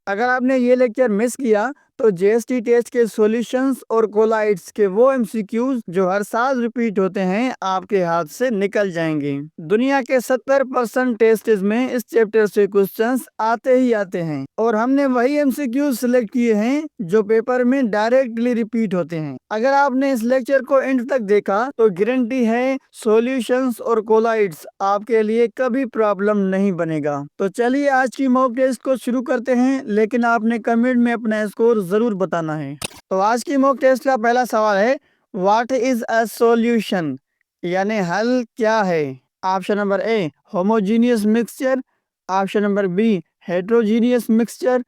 अगर आपने ये लेक्चर मिस किया तो जीएसटी टेस्ट के सॉल्यूशंस और कोलाइड्स के वो एमसीक्यूज जो हर साल रिपीट होते हैं आपके हाथ से निकल जाएंगे। दुनिया के 70% टेस्ट में इस चैप्टर से क्वेश्चंस आते ही आते हैं और हमने वही एमसीक्यूज सिलेक्ट किए हैं जो पेपर में डायरेक्टली रिपीट होते हैं। अगर आपने इस लेक्चर को एंड तक देखा तो गारंटी है सॉल्यूशंस और कोलाइड्स आपके लिए कभी प्रॉब्लम नहीं बनेगा। तो चलिए आज की मॉक टेस्ट को शुरू करते हैं, लेकिन आपने कमेंट में अपना स्कोर जरूर बताना है। तो आज की मॉक टेस्ट का पहला सवाल है, व्हाट इज अ सॉल्यूशन, यानी हल क्या है। Option number A homogeneous mixture, option number B heterogeneous mixture,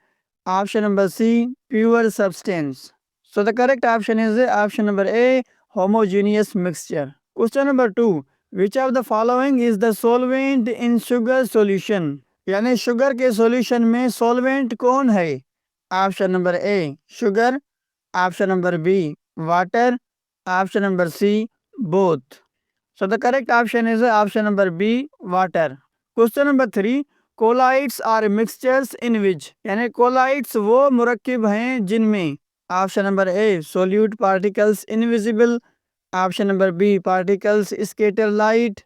option number C pure substance. So the correct option is option number A homogeneous mixture. Question number 2, which of the following is the solvent in sugar solution, यानी sugar के solution में solvent कौन है। Option number A sugar, option number B water, option number C both. So the correct option is option number B water. Question number 3, colloids are mixtures in which, यानी colloids वो मुरक्किब हैं जिनमें option number A solute particles invisible, option number B particles scatter light,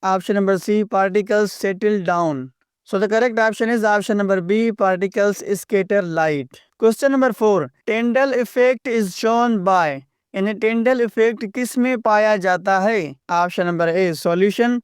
option number C particles settle down. So the correct option is option number B particles scatter light. Question number 4, Tyndall effect is shown by, यानी Tyndall effect किस में पाया जाता है। Option number A solution,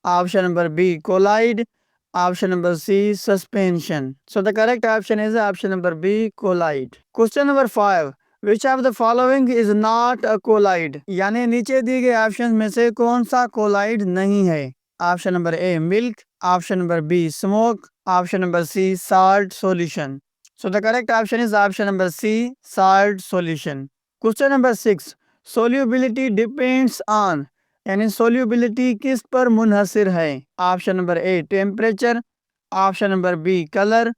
option number B colloid, option number C suspension. So the correct option is option number B colloid. Question number 5, which of the following is not a colloid, यानी नीचे दिए गए option में से कौन सा colloid नहीं है। Option number A milk, option number B smoke, option number C salt solution. So the correct option is option number C salt solution. Question number 6, solubility depends on, यानी सोल्यूबिलिटी किस पर मुनहसिर है। Option number A temperature, option number B colour,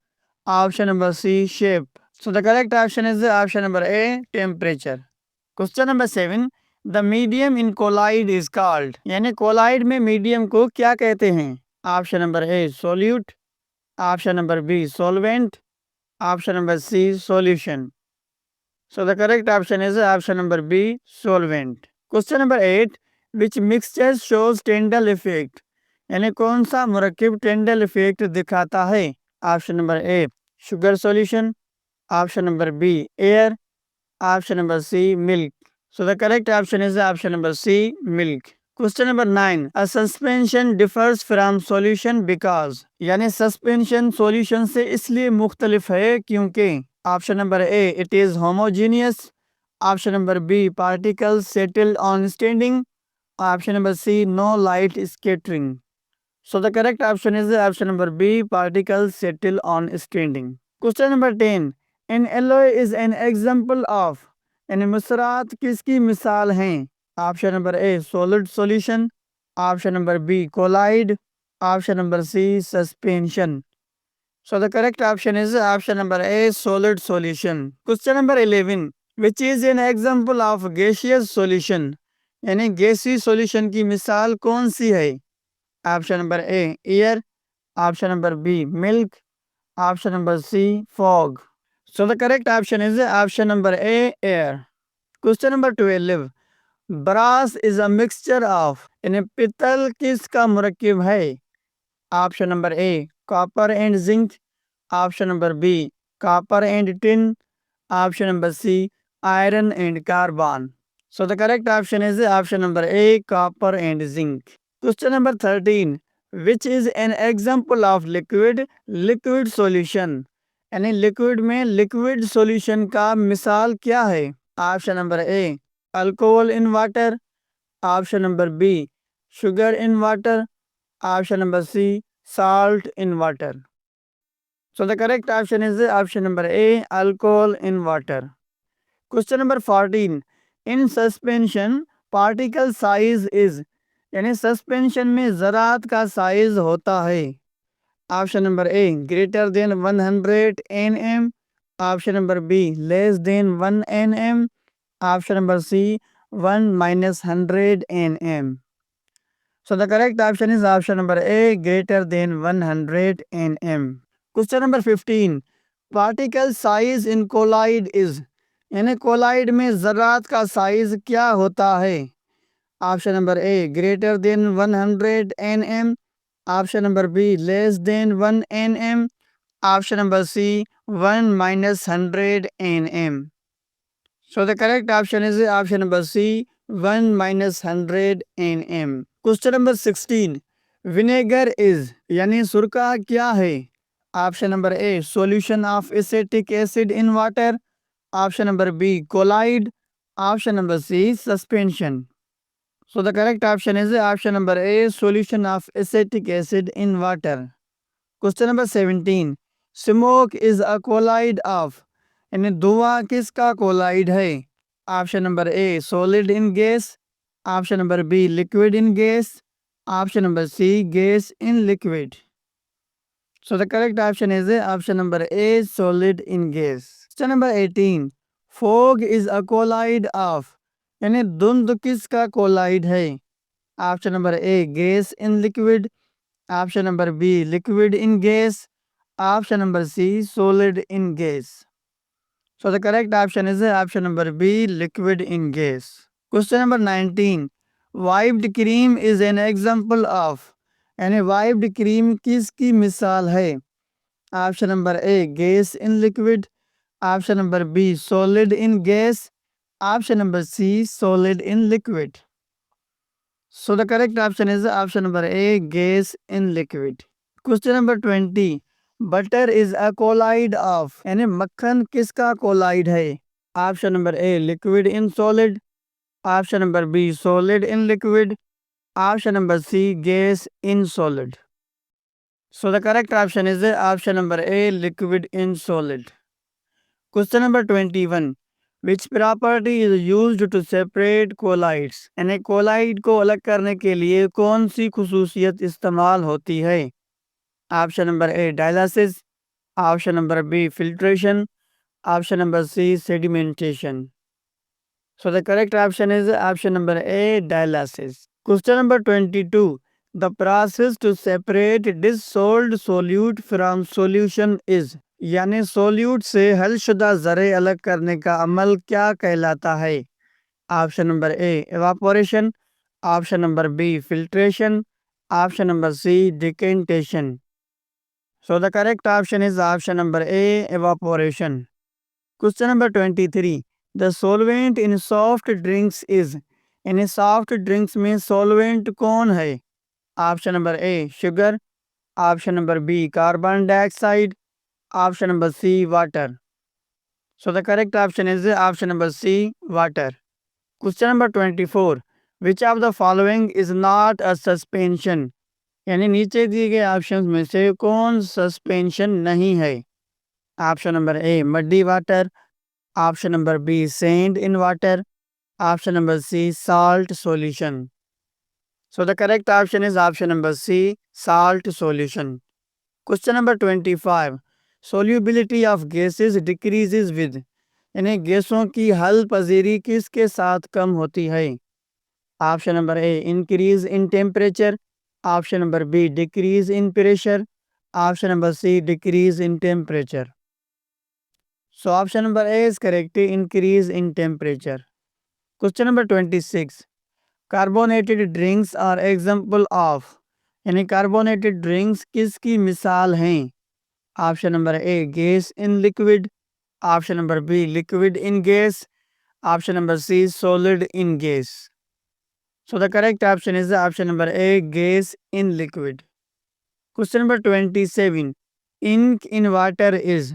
option number C shape. So the correct option is option number A temperature. Question number 7, the medium in colloid is called, यानी colloid में medium को क्या कहते हैं। Option number A solute, option number B solvent, option number C solution. So the correct option is option number B solvent. Question number 8, which mixture shows Tyndall effect, यानी कौन सा मुरक्किब टेंडल इफेक्ट दिखाता है। Option number A sugar solution, option number B air, option number C milk. So the correct option is option number C milk. Question number 9, a suspension differs from solution because, यानी suspension solution से इसलिए मुख्तलिफ है क्योंकि option number A it is homogeneous, option number B particles settle on standing, option number C no light scattering. So the correct option is option number B particles settle on standing. Question number 10, an alloy is an example of, यानी मिसरात किसकी मिसाल हैं। Option number A solid solution, option number B colloid, option number C suspension. So the correct option is option number A solid solution. Question number 11, which is an example of gaseous solution, यानी गैसी solution की मिसाल कौन सी है। Option number A air, option number B milk, option number C fog. So the correct option is option number A air. Question number 12, brass is a mixture of, यानी पित्तल किसका मुरक्किब है। Option number A copper and zinc, option number B copper and tin, option number C iron and carbon. So the correct option is option number A copper and zinc. Question number 13, which is an example of liquid liquid solution, यानी liquid में liquid solution का मिसाल क्या है। Option number A alcohol in water, option number B sugar in water, option number C salt in water. So the correct option is option number A alcohol in water. Question number 14, in suspension particle size is, यानी suspension में ज़रात का size होता है। Option number A greater than 100 nm, option number B less than 1 nm, option number C 1 minus 100 nm. So the correct option is option number A greater than 100 nm. Question number 15, particle size in colloid is, यानी colloid में ज़रात का size क्या होता है? Option number A greater than 100 nm, option number B less than 1 nm, option number C 1 minus 100 nm. So the correct option is option number C 1 minus 100 nm. Question number 16. Vinegar is यानी सुरका क्या है? Option number A solution of acetic acid in water, option number B colloid, option number C suspension. So the correct option is option number A solution of acetic acid in water. Question number 17. Smoke is a colloid of, यानी धुआं किसका colloid है? Option number A solid in gas, option number B liquid in gas, option number C gas in liquid. So the correct option is option number A solid in gas. Question number 18. Fog is a colloid of, यानी धुंध किसका colloid है? Option number A gas in liquid, option number B liquid in gas, option number C solid in gas. So the correct option is option number B liquid in gas. Question number 19. Wiped cream is an example of, यानी wiped cream किसकी मिसाल है? Option number A gas in liquid, option number B solid in gas, option number C solid in liquid. So the correct option is option number A gas in liquid. Question number 20. Butter is a colloid of, यानी मक्खन किसका colloid है? Option number A liquid in solid, option number B solid in liquid, option number C gas in solid. So the correct option is option number A liquid in solid. Question number 21. Which property is used to separate colloids? यानी colloid को अलग करने के लिए कौन सी खुसूसियत इस्तेमाल होती है? Option number A dialysis, option number B filtration, option number C sedimentation. So the correct option is option number A dialysis. Question number 22. The process to separate dissolved solute from solution is, यानी solute से हलशुदा ज़रे अलग करने का अमल क्या कहलाता है? Option number A evaporation, option number B filtration, option number C decantation. So the correct option is option number A evaporation. Question number 23. The solvent in soft drinks is, यानी सॉफ्ट ड्रिंक्स में solvent कौन है? Option number A sugar, option number B carbon dioxide, option number C water. So the correct option is option number C water. Question number 24. Which of the following is not a suspension, यानी नीचे दिए गए option में से कौन suspension नहीं है? Option number A muddy water, option number B sand in water, option number C salt solution. So the correct option is option number C salt solution. Question number 25. Solubility of gases decreases with, यानी गैसों की हल पजीरी किसके साथ कम होती है? Option number A increase in temperature, option number B decrease in pressure, option number C decrease in temperature. So option number A is correct, increase in temperature. Question number 26. Carbonated drinks are example of, यानी carbonated drinks किसकी मिसाल हैं? Option number A gas in liquid, option number B liquid in gas, option number C solid in gas. So the correct option is option number A gas in liquid. Question number 27. Ink in water is,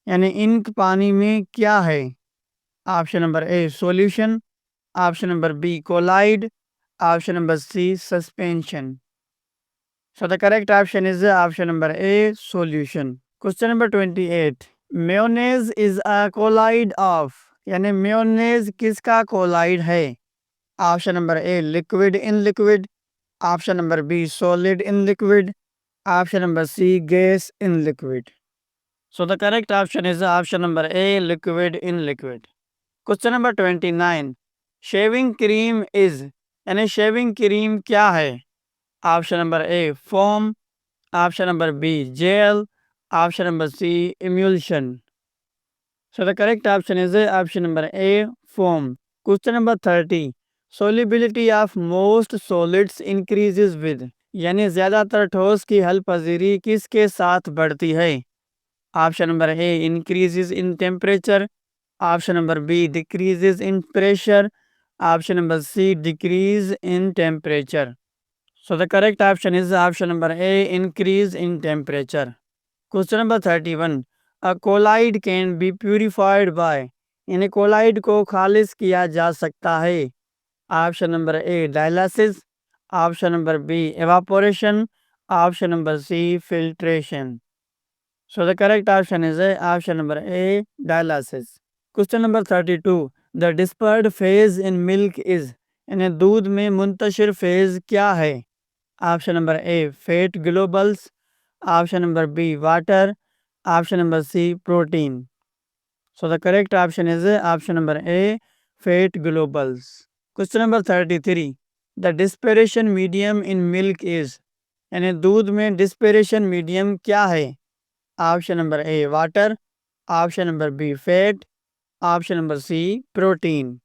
यानी ink पानी में क्या है? Option number A solution, option number B colloid, option number C suspension. So the correct option is option number A solution. Question number 28. Mayonnaise is a colloid of, यानी mayonnaise किसका colloid है? Option number A liquid in liquid, option number B solid in liquid, option number C gas in liquid. So the correct option is option number A liquid in liquid. Question number 29. Shaving cream is, यानी shaving cream क्या है? Option number A foam, option number B gel, Option number C, emulsion. So the correct option is option number A, foam. Question number 30. Solubility of most solids increases with, यानी ज्यादातर ठोस की हल पजीरी किसके साथ बढ़ती है? Option number A, increases in temperature. Option number B, decreases in pressure. Option number C, decrease in temperature. So the correct option is option number A, increase in temperature. Question number 31. A colloid can be purified by. यानी colloid को खालिज किया जा सकता है. Option number A, dialysis. Option number B, evaporation. Option number C, filtration. So the correct option is option number A, dialysis. Question number 32. The dispersed phase in milk is. यानी दूध में मुंतशिर फेज क्या है? Option number A, fat globules. Option number B, water. Option number C, protein. So the correct option is option number A, fat globules. Question number 33. The dispersion medium in milk is. यानी दूध में dispersion medium क्या है? Option number A, water. Option number B, fat. Option number C, protein.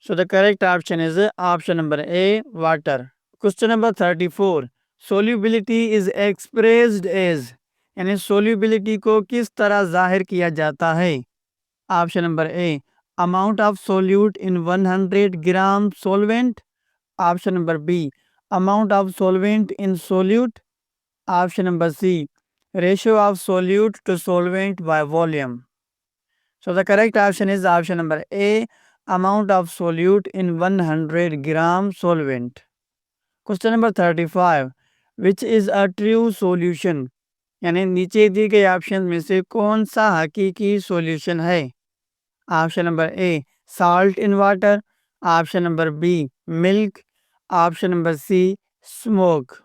So the correct option is option number A, water. Question number 34. Solubility is expressed as. यानी solubility को किस तरह जाहिर किया जाता है? Option number A, amount of solute in 100 gram solvent. Option number B, amount of solvent in solute. Option number C, ratio of solute to solvent by volume. So the correct option is option number A, amount of solute in 100 gram solvent. Question number 35. Which is a true solution. यानी नीचे दिए गए option में से कौन सा हकीकी solution है? Option number A, salt in water. Option number B, milk. Option number C, smoke.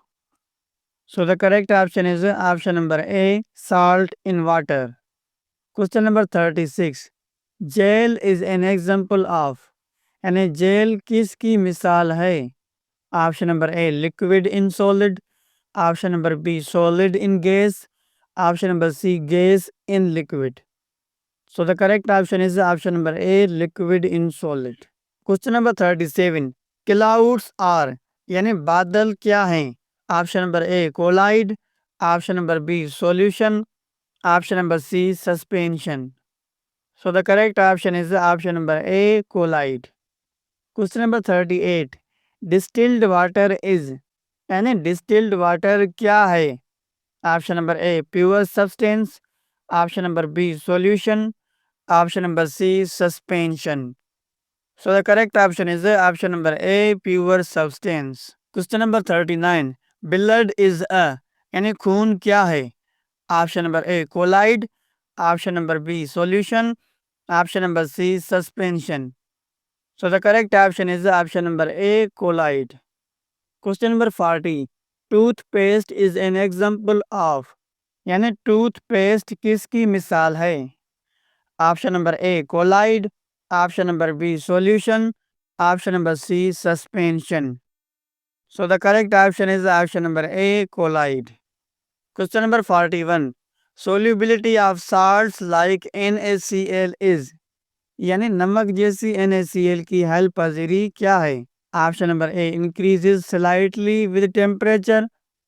So the correct option is option number A, salt in water. Question number 36. Gel is an example of. यानी gel किसकी मिसाल है? Option number A, liquid in solid. Option number B, solid in gas. Option number C, gas in liquid. So the correct option is option number A, liquid in solid. Question number 37. Clouds are. यानी बादल क्या हैं? Option number A, colloid. Option number B, solution. Option number C, suspension. So the correct option is option number A, colloid. Question number 38. Distilled water is. यानी distilled water क्या है? Option number A, pure substance. Option number B, solution. Option number C, suspension. So the correct option is option number A, pure substance. Question number 39. Blood is a. यानी खून क्या है? Option number A, colloid. Option number B, solution. Option number C, suspension. So the correct option is option number A, colloid. Question number 40. Toothpaste is an example of. यानी toothpaste किसकी मिसाल है? Option number A, colloid. Option number B, solution. Option number C, suspension. So the correct option is option number A, colloid. Question number 41. Solubility of salts like NaCl is. यानी नमक जैसी NaCl की हल पजीरी क्या है? Option number A, increases slightly with temperature.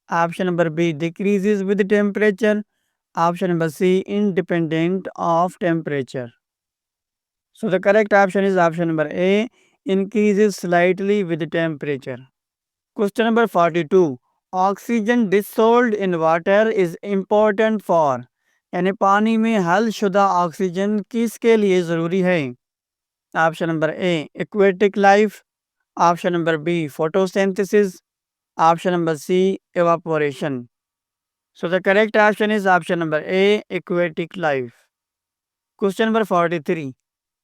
Option number B, decreases with temperature. Option number C, independent of temperature. So the correct option is option number A, increases slightly with temperature. Question number 42. Oxygen dissolved in water is important for. यानी पानी में हल शुदा oxygen किसके लिए ज़रूरी है? Option number A, aquatic life. Option number B, photosynthesis. Option number C, evaporation. So the correct option is option number A, aquatic life. Question number 43.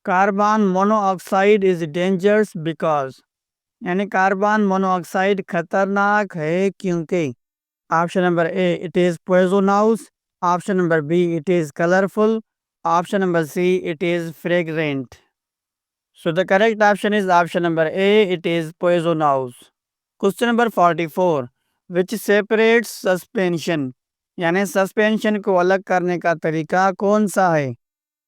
Carbon monoxide is dangerous because. यानी carbon monoxide खतरनाक है क्योंकि. Option number A, it is poisonous. Option number B, it is colourful. Option number C, it is fragrant. So the correct option is option number A, it is poisonous. Question number 44. Which separates suspension. यानी suspension को अलग करने का तरीका कौन सा है?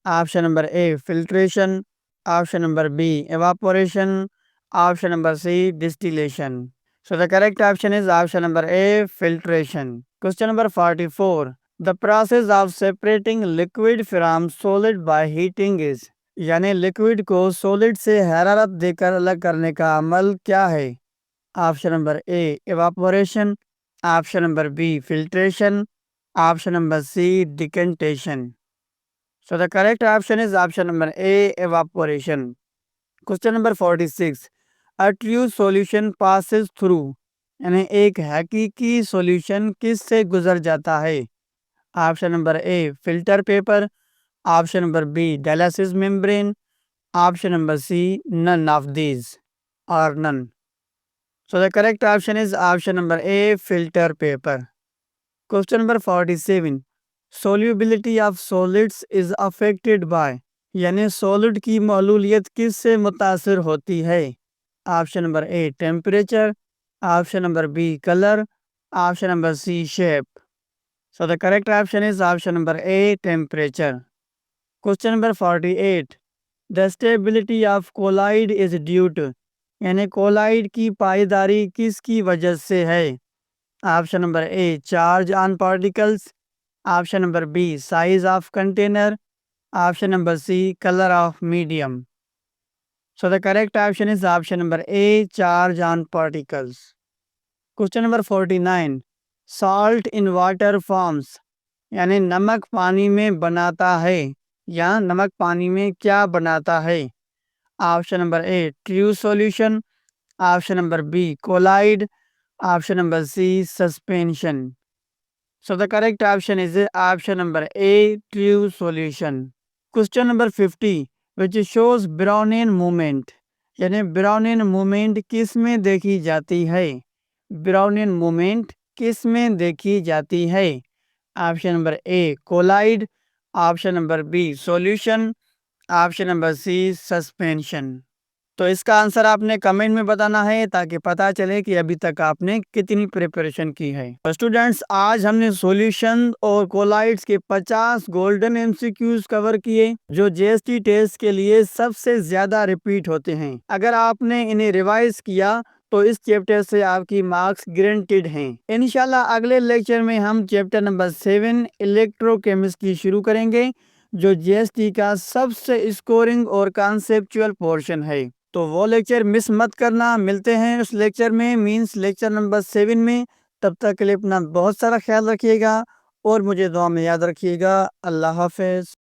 Option number A filtration, option number B evaporation, option number C distillation. So the correct option is option number A filtration. Question number 44. The process of separating liquid from solid by heating is, यानी liquid को solid से हरारत देकर अलग करने का अमल क्या है? Option number A evaporation, option number B filtration, option number C decantation. So the correct option is option number A evaporation. Question number 46. A true solution passes through, यानी एक हकीकी सॉल्यूशन किस से गुजर जाता है? Option number A filter paper, option number B dialysis membrane, option number C none of these और none. So the correct option is option number A filter paper. Question number 47. Solubility of solids is affected by, यानी solid की मौलूलियत किस से मुतासर होती है? Option number A temperature, option number B colour, option number C shape. So the correct option is option number A temperature. Question number 48. The stability of colloid is due to, यानी colloid की पाईदारी किसकी वजह से है? Option number A charge on particles, option number B size of container, option number C colour of medium. So the correct option is option number A charge on particles. Question number 49. Salt in water forms, यानी नमक पानी में बनाता है या नमक पानी में क्या बनाता है? Option number A true solution, option number B colloid, option number C suspension. So the correct option is option number A true solution. Question number 50. Which shows Brownian movement, यानी ब्राउनियन मूवमेंट किस में देखी जाती है? Brownian movement किस में देखी जाती है? Option number A colloid, option number B solution, option number C suspension. तो इसका आंसर आपने कमेंट में बताना है ताकि पता चले कि अभी तक आपने कितनी प्रिपरेशन की है। तो स्टूडेंट्स आज हमने सॉल्यूशन और कोलाइड्स के 50 गोल्डन एमसीक्यूज कवर किए जो जीएसटी टेस्ट के लिए सबसे ज्यादा रिपीट होते हैं। अगर आपने इन्हें रिवाइज किया तो इस चैप्टर से आपकी मार्क्स गारंटीड हैं। इंशाल्लाह अगले लेक्चर में हम चैप्टर नंबर 7 इलेक्ट्रोकेमिस्ट्री शुरू करेंगे जो जीएसटी का सबसे स्कोरिंग और कॉन्सेप्चुअल पोर्शन है। तो वो लेक्चर मिस मत करना। मिलते हैं उस लेक्चर में, मींस लेक्चर नंबर 7 में। तब तक के लिए अपना बहुत सारा ख्याल रखिएगा और मुझे दुआ में याद रखिएगा। अल्लाह हाफिज।